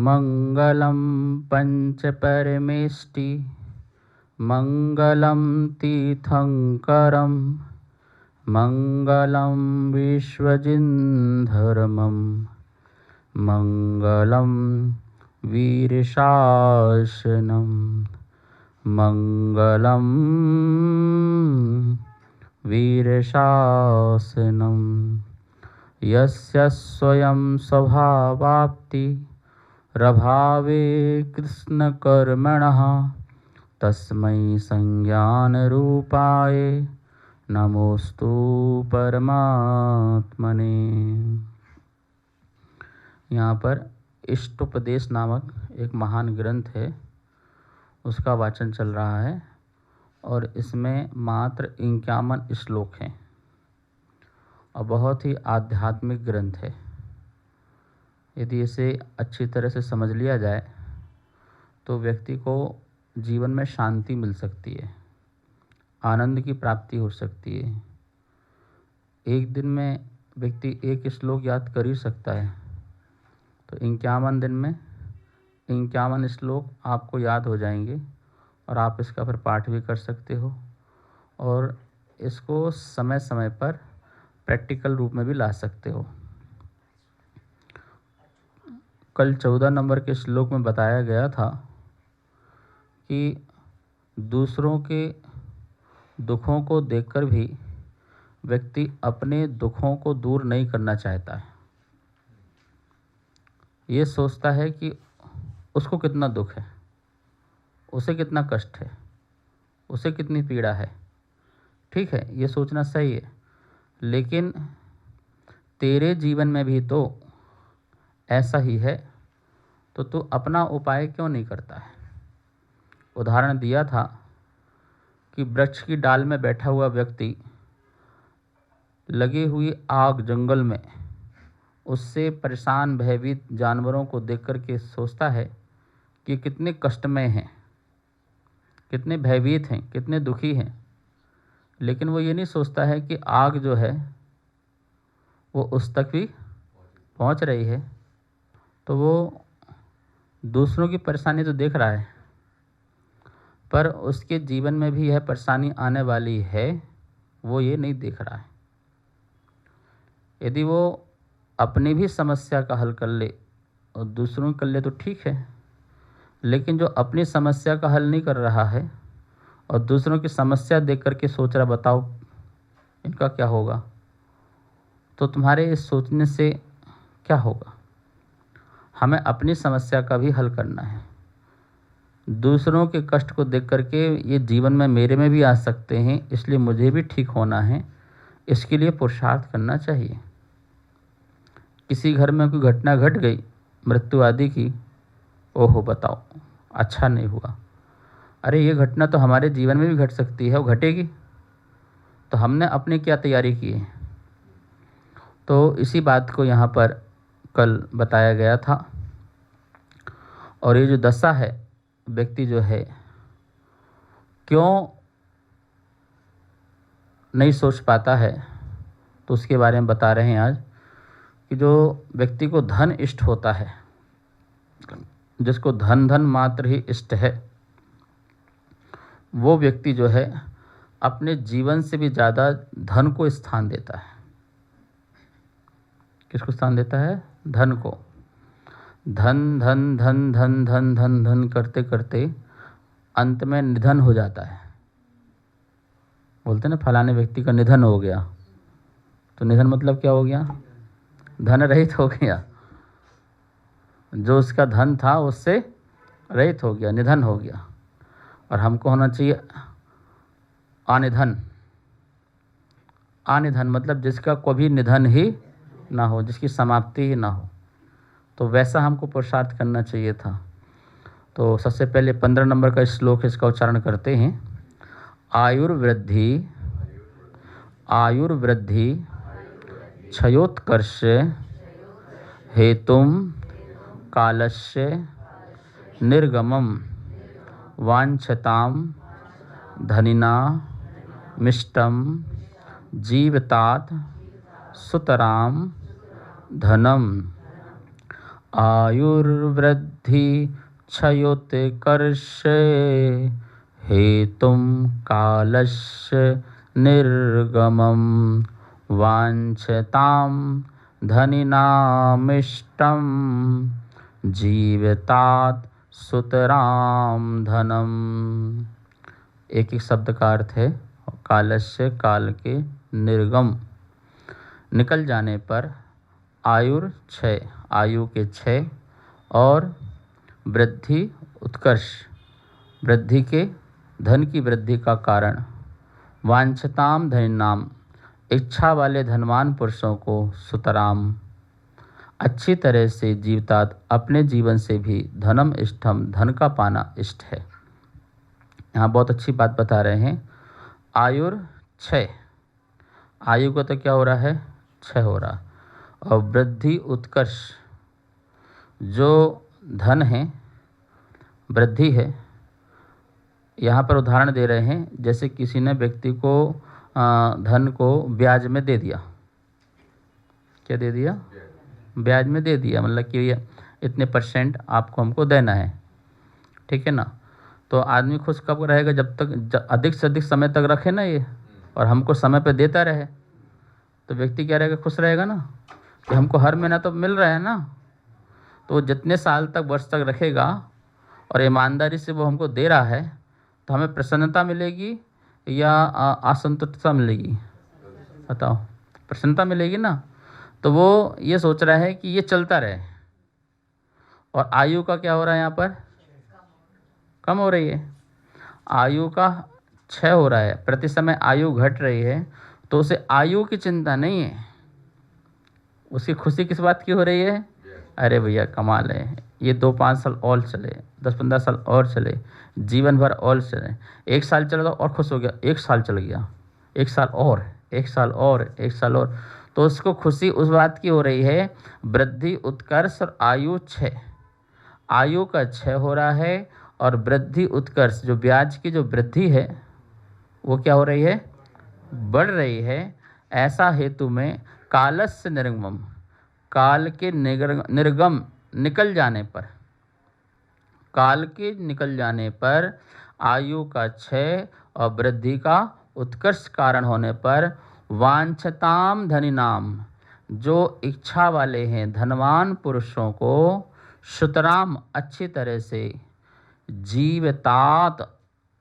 मङ्गलं पञ्चपरमेष्टि मङ्गलं तीर्थङ्करं मङ्गलं विश्वजिन्धर्मं मङ्गलं वीरशासनं मङ्गलं वीरशासनं यस्य स्वयं स्वभावाप्ति रभावे कृष्णकर्मणः तस्मै संज्ञानरूपाय नमोस्तु परमात्मने। यहाँ पर इष्टोपदेश नामक एक महान ग्रंथ है, उसका वाचन चल रहा है और इसमें मात्र 51 श्लोक हैं और बहुत ही आध्यात्मिक ग्रंथ है। यदि इसे अच्छी तरह से समझ लिया जाए तो व्यक्ति को जीवन में शांति मिल सकती है, आनंद की प्राप्ति हो सकती है। एक दिन में व्यक्ति एक श्लोक याद कर ही सकता है, तो 51 दिन में 51 श्लोक आपको याद हो जाएंगे और आप इसका फिर पाठ भी कर सकते हो और इसको समय समय पर प्रैक्टिकल रूप में भी ला सकते हो। कल 14 नंबर के श्लोक में बताया गया था कि दूसरों के दुखों को देखकर भी व्यक्ति अपने दुखों को दूर नहीं करना चाहता है। ये सोचता है कि उसको कितना दुख है, उसे कितना कष्ट है, उसे कितनी पीड़ा है। ठीक है, ये सोचना सही है, लेकिन तेरे जीवन में भी तो ऐसा ही है, तो तू अपना उपाय क्यों नहीं करता है। उदाहरण दिया था कि वृक्ष की डाल में बैठा हुआ व्यक्ति लगी हुई आग जंगल में उससे परेशान भयभीत जानवरों को देख कर के सोचता है कि कितने कष्टमय हैं, कितने भयभीत हैं, कितने दुखी हैं। लेकिन वो ये नहीं सोचता है कि आग जो है वो उस तक भी पहुंच रही है। तो वो दूसरों की परेशानी तो देख रहा है, पर उसके जीवन में भी यह परेशानी आने वाली है, वो ये नहीं देख रहा है। यदि वो अपनी भी समस्या का हल कर ले और दूसरों की कर ले तो ठीक है, लेकिन जो अपनी समस्या का हल नहीं कर रहा है और दूसरों की समस्या देख करके सोच रहा बताओ इनका क्या होगा, तो तुम्हारे इस सोचने से क्या होगा। हमें अपनी समस्या का भी हल करना है। दूसरों के कष्ट को देख करके ये जीवन में मेरे में भी आ सकते हैं, इसलिए मुझे भी ठीक होना है, इसके लिए पुरुषार्थ करना चाहिए। किसी घर में कोई घटना घट गई मृत्यु आदि की, ओहो बताओ अच्छा नहीं हुआ। अरे ये घटना तो हमारे जीवन में भी घट सकती है, वो घटेगी, तो हमने अपनी क्या तैयारी की है। तो इसी बात को यहाँ पर कल बताया गया था। और ये जो दशा है, व्यक्ति जो है क्यों नहीं सोच पाता है, तो उसके बारे में बता रहे हैं आज कि जो व्यक्ति को धन इष्ट होता है, जिसको धन धन मात्र ही इष्ट है, वो व्यक्ति जो है अपने जीवन से भी ज़्यादा धन को स्थान देता है। किसको स्थान देता है? धन को। धन धन धन धन धन धन धन करते करते अंत में निधन हो जाता है। बोलते ना फलाने व्यक्ति का निधन हो गया, तो निधन मतलब क्या हो गया? धन रहित हो गया। जो उसका धन था उससे रहित हो गया, निधन हो गया। और हमको होना चाहिए अनिधन। अनिधन मतलब जिसका कभी निधन ही ना हो, जिसकी समाप्ति ही ना हो। तो वैसा हमको पुरुषार्थ करना चाहिए था। तो सबसे पहले 15 नंबर का श्लोक, इसका उच्चारण करते हैं। आयुर्वृद्धि आयुर्वृद्धि क्षयोत्कर्ष हेतुम कालस्य निर्गमम वांछताम धनिना मिष्टम जीवतात् सुतराम धनम आयुर्वृद्धि क्षयोत्कर्ष हेतुं कालस्य निर्गमं वाञ्छतां धनिनामिष्टं जीवतात् सुतरां धनम। एक एक शब्द का अर्थ है कालस्य, काल के, निर्गम, निकल जाने पर, आयुर क्षय, आयु के क्षय, और वृद्धि उत्कर्ष, वृद्धि के, धन की वृद्धि का कारण, वांछताम धनिनाम, इच्छा वाले धनवान पुरुषों को, सुतराम, अच्छी तरह से, जीवतात, अपने जीवन से भी, धनम इष्टम, धन का पाना इष्ट है। यहाँ बहुत अच्छी बात बता रहे हैं। आयुर क्षय, आयु का तो क्या हो रहा है, क्षय हो रहा, और वृद्धि उत्कर्ष, जो धन है, वृद्धि है। यहाँ पर उदाहरण दे रहे हैं, जैसे किसी ने व्यक्ति को धन को ब्याज में दे दिया। क्या दे दिया, ब्याज में दे दिया, मतलब कि ये इतने % आपको हमको देना है, ठीक है ना। तो आदमी खुश कब रहेगा, जब तक अधिक से अधिक समय तक रखे ना ये, और हमको समय पे देता रहे, तो व्यक्ति क्या रहेगा, खुश रहेगा ना, कि हमको हर महीना तो मिल रहा है ना। तो जितने साल तक, वर्ष तक रखेगा और ईमानदारी से वो हमको दे रहा है, तो हमें प्रसन्नता मिलेगी या असंतुष्टता मिलेगी, बताओ। प्रसन्नता मिलेगी ना। तो वो ये सोच रहा है कि ये चलता रहे। और आयु का क्या हो रहा है, यहाँ पर कम हो रही है, आयु का क्षय हो रहा है, प्रति समय आयु घट रही है। तो उसे आयु की चिंता नहीं है, उसकी खुशी किस बात की हो रही है, अरे भैया कमाल है, ये 2-5 साल और चले, 10-15 साल और चले, जीवन भर और चले। 1 साल चला और खुश हो गया, 1 साल चल गया, 1 साल और, 1 साल और, 1 साल और। तो उसको खुशी उस बात की हो रही है, वृद्धि उत्कर्ष और आयु क्षय, आयु का क्षय हो रहा है, और वृद्धि उत्कर्ष, जो ब्याज की जो वृद्धि है वो क्या हो रही है, बढ़ रही है। ऐसा हेतु में कालस्य निर्गमम, काल के निर्गम, निकल जाने पर, काल के निकल जाने पर, आयु का क्षय और वृद्धि का उत्कर्ष कारण होने पर, वांछताम धनिनाम, जो इच्छा वाले हैं धनवान पुरुषों को, सुतराम, अच्छी तरह से, जीवतात,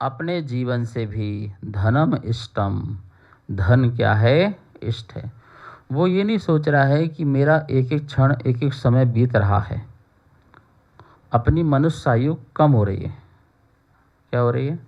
अपने जीवन से भी, धनम इष्टम, धन क्या है, इष्ट है। वो ये नहीं सोच रहा है कि मेरा एक एक क्षण, एक एक समय बीत रहा है, अपनी मनुष्य आयु कम हो रही है। क्या हो रही है,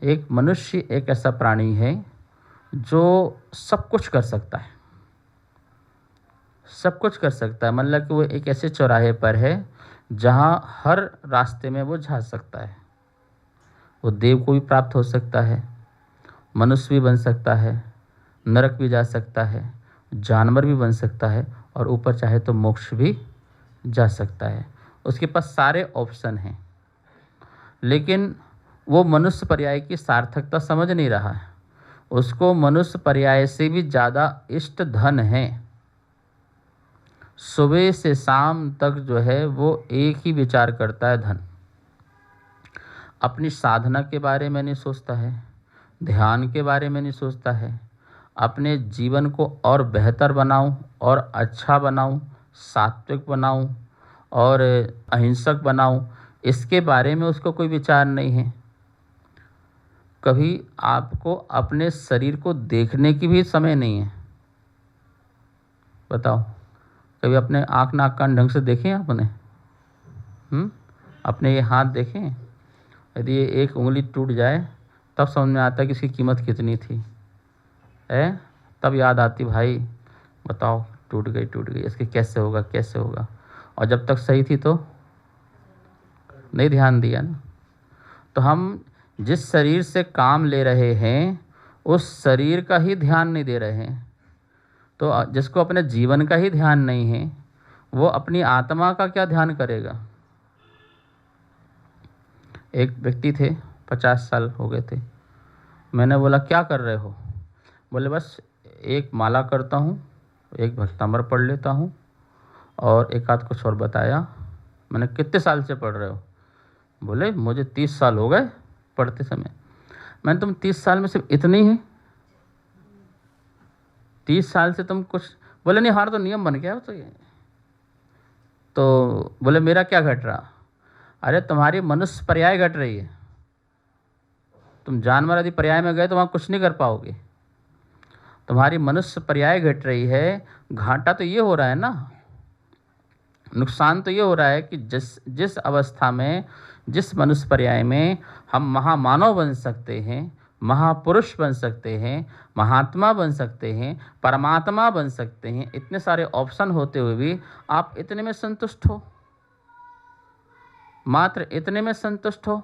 एक मनुष्य एक ऐसा प्राणी है जो सब कुछ कर सकता है, सब कुछ कर सकता है। मतलब कि वो एक ऐसे चौराहे पर है जहाँ हर रास्ते में वो जा सकता है। वो देव को भी प्राप्त हो सकता है, मनुष्य भी बन सकता है, नरक भी जा सकता है, जानवर भी बन सकता है, और ऊपर चाहे तो मोक्ष भी जा सकता है। उसके पास सारे ऑप्शन हैं। लेकिन वो मनुष्य पर्याय की सार्थकता समझ नहीं रहा है। उसको मनुष्य पर्याय से भी ज़्यादा इष्ट धन है। सुबह से शाम तक जो है वो एक ही विचार करता है, धन। अपनी साधना के बारे में नहीं सोचता है, ध्यान के बारे में नहीं सोचता है, अपने जीवन को और बेहतर बनाऊं और अच्छा बनाऊं, सात्विक बनाऊं और अहिंसक बनाऊं, इसके बारे में उसको कोई विचार नहीं है। कभी आपको अपने शरीर को देखने की भी समय नहीं है, बताओ। कभी अपने आँख नाक कान ढंग से देखें आपने? अपने ये हाथ देखें, यदि ये एक उंगली टूट जाए तब समझ में आता है कि इसकी कीमत कितनी थी, है? तब याद आती, भाई बताओ, टूट गई, इसके कैसे होगा, कैसे होगा। और जब तक सही थी तो नहीं ध्यान दिया ना। तो हम जिस शरीर से काम ले रहे हैं उस शरीर का ही ध्यान नहीं दे रहे हैं। तो जिसको अपने जीवन का ही ध्यान नहीं है, वो अपनी आत्मा का क्या ध्यान करेगा। एक व्यक्ति थे, 50 साल हो गए थे। मैंने बोला क्या कर रहे हो? बोले बस एक माला करता हूँ, एक भक्तामृत पढ़ लेता हूँ, और एक आध कुछ और बताया। मैंने कितने साल से पढ़ रहे हो? बोले मुझे 30 साल हो गए पढ़ते समय। मैंने तुम 30 साल में सिर्फ इतनी ही 30 साल से तुम कुछ? बोले नहीं हमारा तो नियम बन गया तो ये। तो बोले मेरा क्या घट रहा? अरे तुम्हारी मनुष्य पर्याय घट रही है। तुम जानवर आदि पर्याय में गए तो वहाँ कुछ नहीं कर पाओगे। तुम्हारी मनुष्य पर्याय घट रही है। घाटा तो ये हो रहा है ना, नुकसान तो ये हो रहा है कि जिस जिस अवस्था में, जिस मनुष्य पर्याय में हम महामानव बन सकते हैं, महापुरुष बन सकते हैं, महात्मा बन सकते हैं, परमात्मा बन सकते हैं, इतने सारे ऑप्शन होते हुए भी आप इतने में संतुष्ट हो, मात्र इतने में संतुष्ट हो।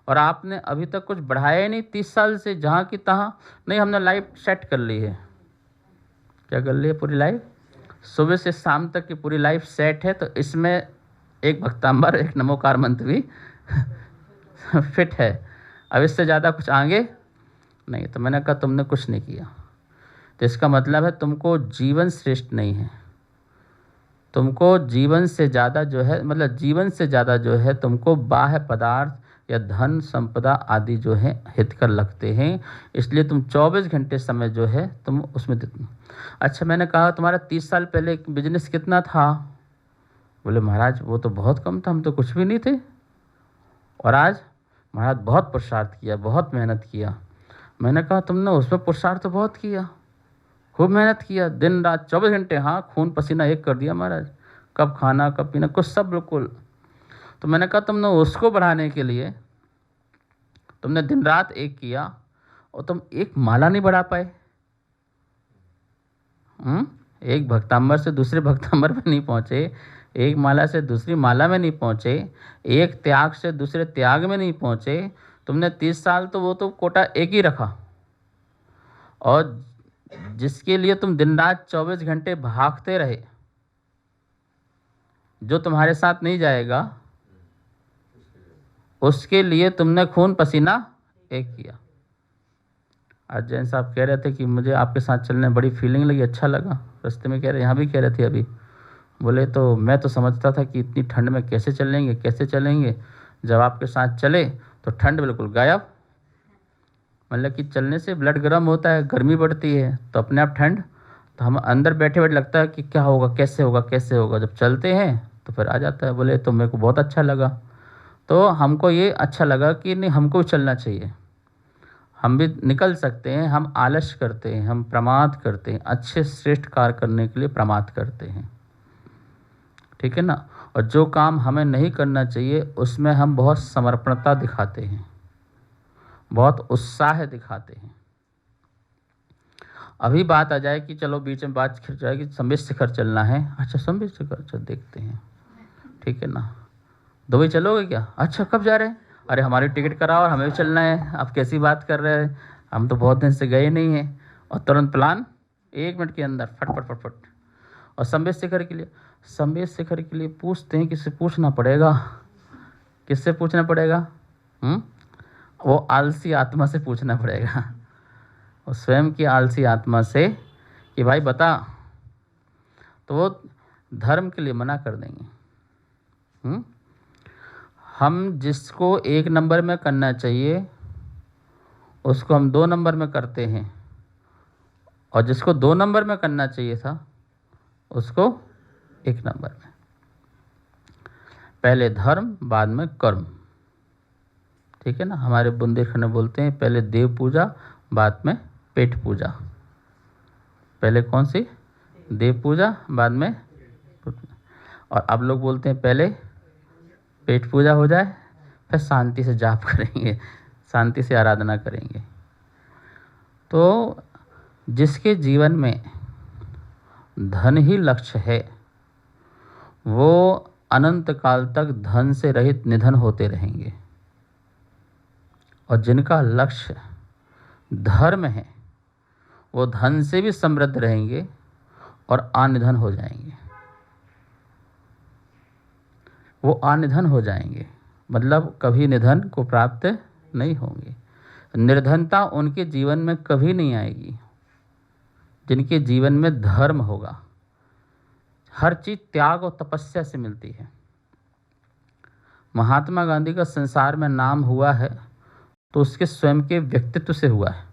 और आपने अभी तक कुछ बढ़ाया ही नहीं 30 साल से, जहाँ की तहाँ। नहीं, हमने लाइफ सेट कर ली है। क्या कर ली है? पूरी लाइफ, सुबह से शाम तक की पूरी लाइफ सेट है। तो इसमें एक भक्तांबर, एक नमोकार मंत्र भी फिट है। अब इससे ज़्यादा कुछ आगे नहीं। तो मैंने कहा तुमने कुछ नहीं किया, तो इसका मतलब है तुमको जीवन श्रेष्ठ नहीं है। तुमको जीवन से ज़्यादा जो है, मतलब जीवन से ज़्यादा जो है तुमको बाह्य पदार्थ या धन संपदा आदि जो है हितकर लगते हैं। इसलिए तुम 24 घंटे समय जो है तुम उसमें देते। अच्छा, मैंने कहा तुम्हारा 30 साल पहले बिजनेस कितना था? बोले महाराज वो तो बहुत कम था, हम तो कुछ भी नहीं थे। और आज? महाराज बहुत पुरुषार्थ किया, बहुत मेहनत किया। मैंने कहा तुमने उसमें पुरुषार्थ तो बहुत किया, खूब मेहनत किया, दिन रात 24 घंटे, हाँ खून पसीना एक कर दिया महाराज, कब खाना कब पीना कुछ सब बिल्कुल। तो मैंने कहा तुमने उसको बढ़ाने के लिए तुमने दिन रात एक किया और तुम एक माला नहीं बढ़ा पाए। एक भक्तांबर से दूसरे भक्तांबर में नहीं पहुँचे, एक माला से दूसरी माला में नहीं पहुँचे, एक त्याग से दूसरे त्याग में नहीं पहुँचे। तुमने 30 साल तो वो तो कोटा एक ही रखा। और जिसके लिए तुम दिन रात 24 घंटे भागते रहे, जो तुम्हारे साथ नहीं जाएगा, उसके लिए तुमने खून पसीना एक किया। आज जैन साहब कह रहे थे कि मुझे आपके साथ चलने बड़ी फीलिंग लगी, अच्छा लगा। रास्ते में कह रहे, यहाँ भी कह रहे थे अभी, बोले तो मैं तो समझता था कि इतनी ठंड में कैसे चलेंगे कैसे चलेंगे, जब आपके साथ चले तो ठंड बिल्कुल गायब। मतलब कि चलने से ब्लड गर्म होता है, गर्मी बढ़ती है, तो अपने आप ठंड। तो हम अंदर बैठे बैठे लगता है कि क्या होगा, कैसे होगा कैसे होगा, जब चलते हैं तो फिर आ जाता है। बोले तो मेरे को बहुत अच्छा लगा। तो हमको ये अच्छा लगा कि नहीं, हमको भी चलना चाहिए, हम भी निकल सकते हैं। हम आलस्य करते हैं, हम प्रमाद करते हैं, अच्छे श्रेष्ठ कार्य करने के लिए प्रमाद करते हैं, ठीक है ना। और जो काम हमें नहीं करना चाहिए उसमें हम बहुत समर्पणता दिखाते हैं, बहुत उत्साह दिखाते हैं। अभी बात आ जाए कि चलो बीच में बात खिंच जाए कि संबित शिखर चलना है। अच्छा संबित शिखर, चल देखते हैं, ठीक है ना। दुबई चलोगे क्या? अच्छा कब जा रहे हैं? अरे हमारी टिकट कराओ और हमें भी चलना है। आप कैसी बात कर रहे हैं, हम तो बहुत दिन से गए नहीं हैं। और तुरंत प्लान 1 मिनट के अंदर फट फट फट फट। और संबित शिखर के लिए, संबित शिखर के लिए पूछते हैं, किससे पूछना पड़ेगा? किससे पूछना पड़ेगा? वो आलसी आत्मा से पूछना पड़ेगा, और स्वयं की आलसी आत्मा से कि भाई बता, तो वो धर्म के लिए मना कर देंगे। हम जिसको 1 नंबर में करना चाहिए उसको हम 2 नंबर में करते हैं, और जिसको 2 नंबर में करना चाहिए था उसको 1 नंबर में। पहले धर्म बाद में कर्म, ठीक है ना। हमारे बुंदेलखंड में बोलते हैं पहले देव पूजा बाद में पेट पूजा। पहले कौन सी? देव पूजा बाद में। और अब लोग बोलते हैं पहले पेट पूजा हो जाए फिर शांति से जाप करेंगे, शांति से आराधना करेंगे। तो जिसके जीवन में धन ही लक्ष्य है वो अनंत काल तक धन से रहित निधन होते रहेंगे, और जिनका लक्ष्य धर्म है वो धन से भी समृद्ध रहेंगे और अनिधन हो जाएंगे। वो अनिधन हो जाएंगे, मतलब कभी निधन को प्राप्त नहीं होंगे। निर्धनता उनके जीवन में कभी नहीं आएगी जिनके जीवन में धर्म होगा। हर चीज़ त्याग और तपस्या से मिलती है। महात्मा गांधी का संसार में नाम हुआ है तो उसके स्वयं के व्यक्तित्व से हुआ है।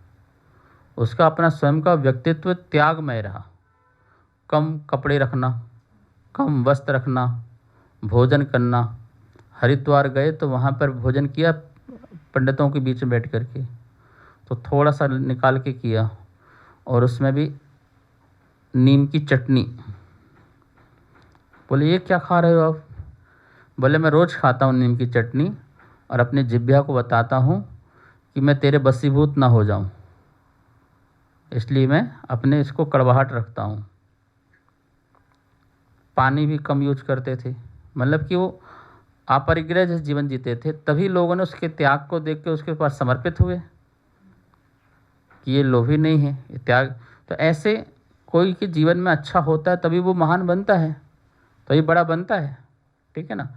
उसका अपना स्वयं का व्यक्तित्व त्यागमय रहा। कम कपड़े रखना, कम वस्त्र रखना, भोजन करना। हरिद्वार गए तो वहाँ पर भोजन किया पंडितों के बीच में बैठ कर के, तो थोड़ा सा निकाल के किया, और उसमें भी नीम की चटनी। बोले ये क्या खा रहे हो आप? बोले मैं रोज़ खाता हूँ नीम की चटनी, और अपनी जिह्वा को बताता हूँ कि मैं तेरे बसीभूत ना हो जाऊँ, इसलिए मैं अपने इसको कड़वाहट रखता हूँ। पानी भी कम यूज करते थे, मतलब कि वो अपरिग्रह जैसे जीवन जीते थे। तभी लोगों ने उसके त्याग को देख के उसके पास समर्पित हुए कि ये लोभी नहीं है, ये त्याग। तो ऐसे कोई के जीवन में अच्छा होता है तभी वो महान बनता है, तभी बड़ा बनता है, ठीक है ना।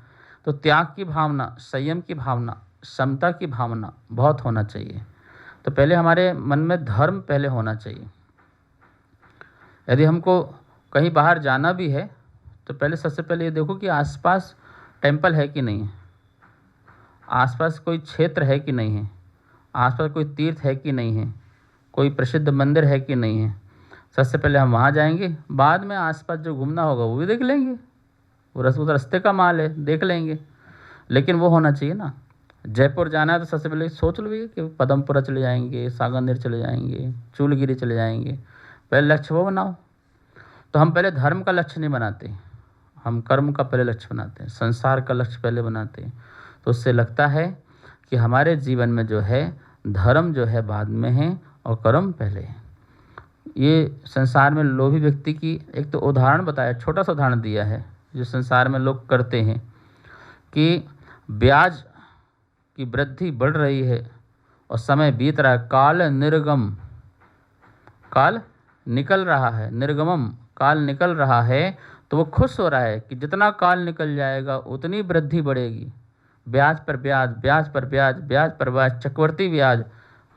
तो त्याग की भावना, संयम की भावना, समता की भावना बहुत होना चाहिए। तो पहले हमारे मन में धर्म पहले होना चाहिए। यदि हमको कहीं बाहर जाना भी है तो पहले सबसे पहले ये देखो कि आसपास टेंपल है कि नहीं है, आसपास कोई क्षेत्र है कि नहीं है, आसपास कोई तीर्थ है कि नहीं है, कोई प्रसिद्ध मंदिर है कि नहीं है। सबसे पहले हम वहाँ जाएंगे, बाद में आसपास जो घूमना होगा वो भी देख लेंगे, वो रास्ते का माल है, देख लेंगे। लेकिन वो होना चाहिए ना। जयपुर जाना है तो सबसे पहले सोच लो कि पदमपुरा चले जाएंगे, सागंदीर चले जाएंगे, चूलगिरी चले जाएंगे। पहले लक्ष्य वो बनाओ। तो हम पहले धर्म का लक्ष्य नहीं बनाते, हम कर्म का पहले लक्ष्य बनाते हैं, संसार का लक्ष्य पहले बनाते हैं। तो उससे लगता है कि हमारे जीवन में जो है धर्म जो है बाद में है और कर्म पहले है। ये संसार में लोभी व्यक्ति की एक तो उदाहरण बताया, छोटा सा उदाहरण दिया है जो संसार में लोग करते हैं कि ब्याज की वृद्धि बढ़ रही है और समय बीत रहा है, काल निर्गम, काल निकल रहा है, निर्गमम, काल निकल रहा है, तो वो खुश हो रहा है कि जितना काल निकल जाएगा उतनी वृद्धि बढ़ेगी। ब्याज पर ब्याज, ब्याज पर ब्याज, ब्याज पर ब्याज, चक्रवर्ती ब्याज,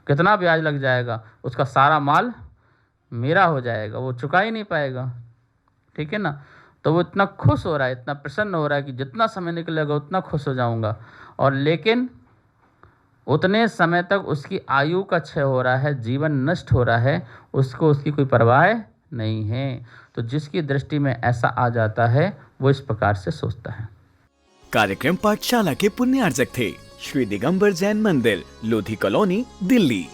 कितना ब्याज लग जाएगा, उसका सारा माल मेरा हो जाएगा, वो चुका ही नहीं पाएगा, ठीक है ना। तो वो इतना खुश हो रहा है, इतना प्रसन्न हो रहा है कि जितना समय निकलेगा उतना खुश हो जाऊंगा। और लेकिन उतने समय तक उसकी आयु का क्षय हो रहा है, जीवन नष्ट हो रहा है, उसको उसकी कोई परवाह नहीं है। तो जिसकी दृष्टि में ऐसा आ जाता है वो इस प्रकार से सोचता है। कार्यक्रम पाठशाला के पुण्यार्जक थे श्री दिगंबर जैन मंदिर, लोधी कॉलोनी, दिल्ली।